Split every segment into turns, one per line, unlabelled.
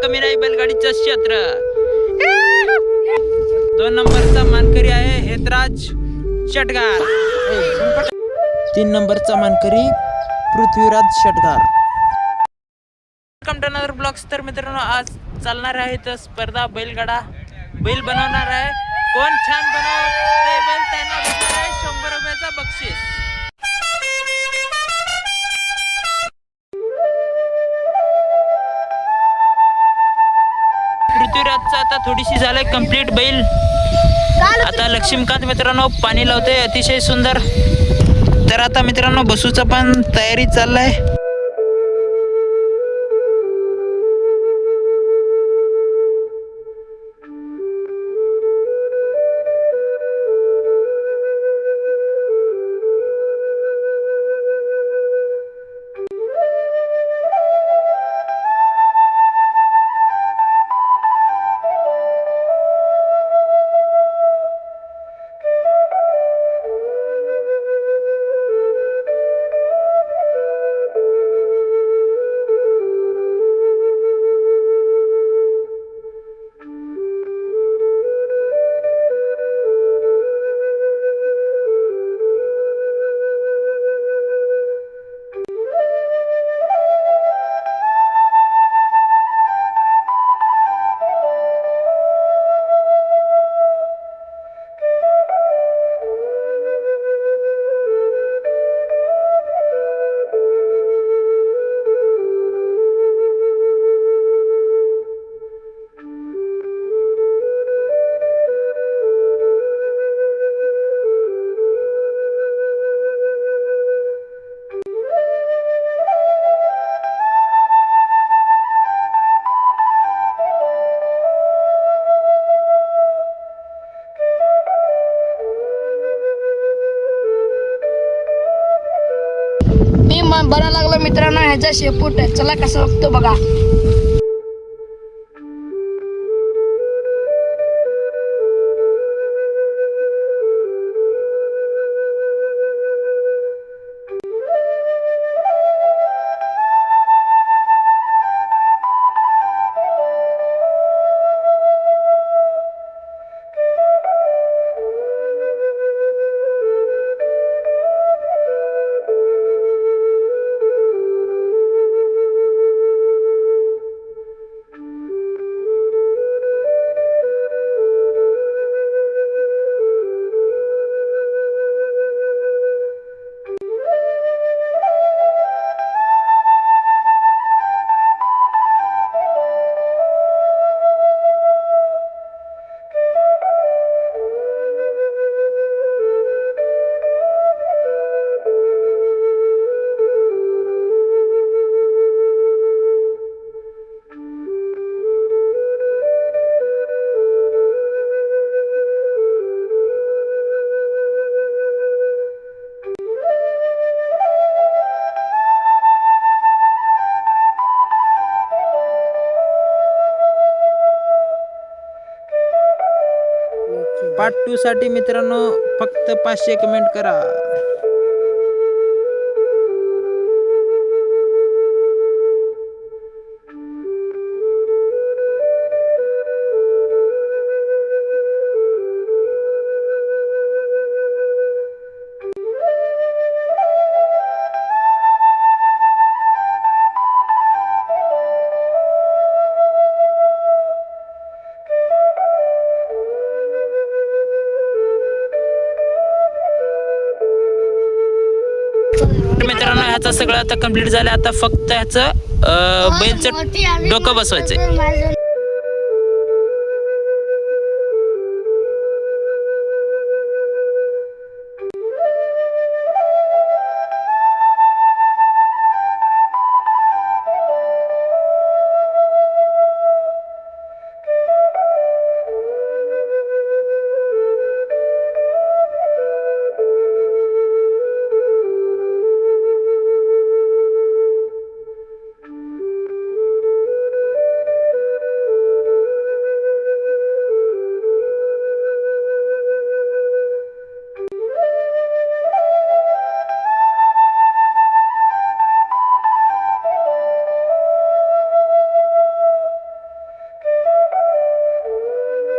कमी नाही बैलगाडीचं क्षेत्र. 2 नंबरचा मानकरी आहे हेतराज शेटगार. 3 नंबरचा मानकरी Prithviraj Shetgar. Welcome to another blogs. तर मित्रांनो आज चालणार आहे तर स्पर्धा बैलगाडा. बैल बनवणार आहे. कोण छान बनवते बैल त्यांना भेटणार आहे 100 रुपयाचा बक्षीस. पृथ्वीराजचा आता थोडीशी झालंय कंप्लीट बैल. आता लक्ष्मीकांत मित्रांनो पाणी लावते अतिशय सुंदर. तर आता मित्रांनो बसूचा पण तयारी चाललाय.
बरा लागला मित्रांनो ह्याचा शेपूट. चला कसं बघतो बघा.
पार्ट 2 साठी मित्रांनो फक्त 500 कमेंट करा. मित्रांनो ह्याचं सगळं आता कंप्लीट झालं. आता फक्त ह्याचं बैलचं डोकं बसवायचंय.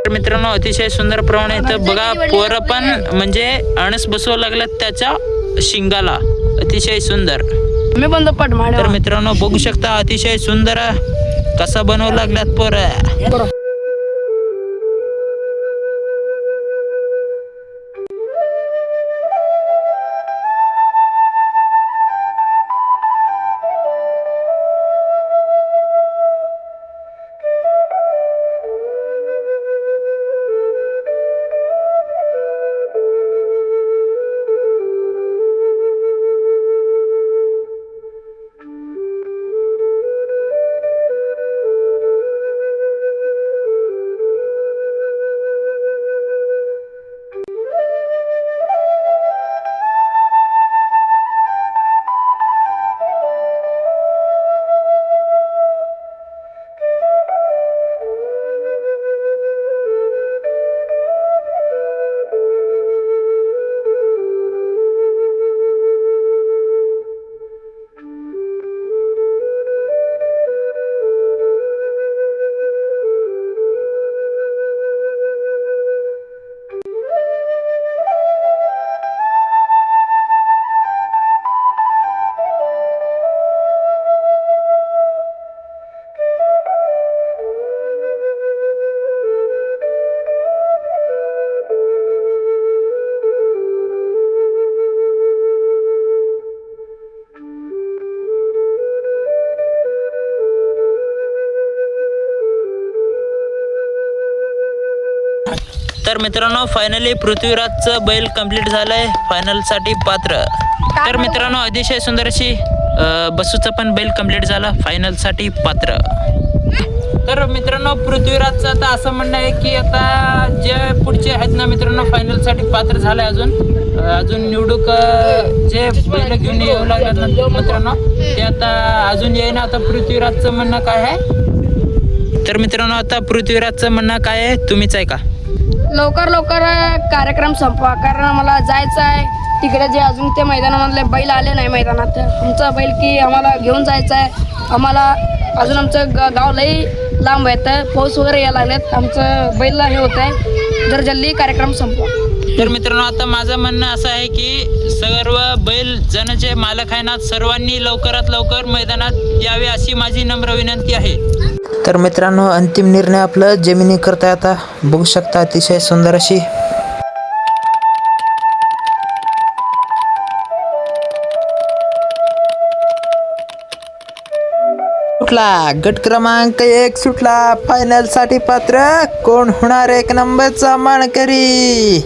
तर मित्रांनो अतिशय सुंदर प्रमाणे इथं बघा पोरं पण म्हणजे अणस बसवू लागल्यात त्याच्या शिंगाला. अतिशय सुंदर.
मी बंद पट
तर मित्रांनो बघू शकता अतिशय सुंदर कसा बनवू लागल्यात पोरं. तर मित्रांनो फायनली पृथ्वीराजचं बैल कंप्लीट झालंय फायनल साठी पात्र. तर मित्रांनो अतिशय सुंदर अशी बसूचं पण बैल कंप्लीट झाला फायनल साठी पात्र. तर मित्रांनो पृथ्वीराजचं आता असं म्हणणं आहे की आता जे पुढचे आहेत ना मित्रांनो फायनल साठी पात्र झाले अजून निवडूक जे बैल घेऊन येऊ लागतात ना मित्रांनो ते आता अजून येईना. आता पृथ्वीराजचं म्हणणं काय आहे तर मित्रांनो आता पृथ्वीराजचं म्हणणं काय आहे तुम्हीच आहे का.
लवकर कार्यक्रम संपवा कारण आम्हाला जायचं आहे तिकडे. जे अजून ते मैदानामधले बैल आले नाही मैदानात आमचा बैल की आम्हाला घेऊन जायचं आहे. आम्हाला अजून आमचं गाव लई लांब आहे तर पाऊस वगैरे यायला लागलेत. आमचं बैलला हे होत आहे जर जल्दी कार्यक्रम संपवा.
तर मित्रांनो आता माझं म्हणणं असं आहे की सर्व बैल जण जे मालक आहे ना सर्वांनी लवकरात लवकर मैदानात यावे अशी माझी नम्र विनंती आहे. तर मित्रांनो अंतिम निर्णय आपलं जमिनी करता आता बघू शकता अतिशय सुंदर अशी. सुटला गट क्रमांक 1 सुटला फायनल साठी पात्र. कोण होणार 1 नंबरचा मानकरी.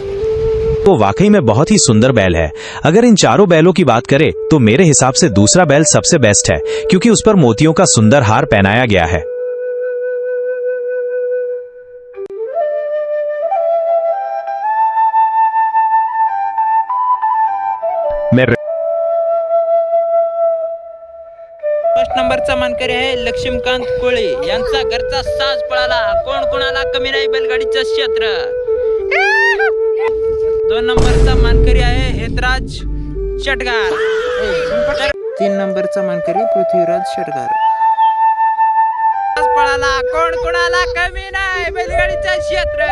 वो वाकई में बहुत ही सुंदर बैल है. अगर इन चारों बैलों की बात करें तो मेरे हिसाब से दूसरा बैल सबसे बेस्ट है क्योंकि उस पर मोतियों का सुंदर हार पहनाया गया है.
फर्स्ट नंबरचा मानकरी आहे लक्ष्मीकांत कोळे यांचा घरचा साज पळाला. कोण कोणाला कमी नाही बैलगाडीचं क्षेत्र. 2 नंबरचा मानकरी आहे हेतराज शेटगार. 3 नंबरचा मानकरी पृथ्वीराज शेटगार. साज पळाला कोण कोणाला कमी नाही बैलगाडीचं क्षेत्र.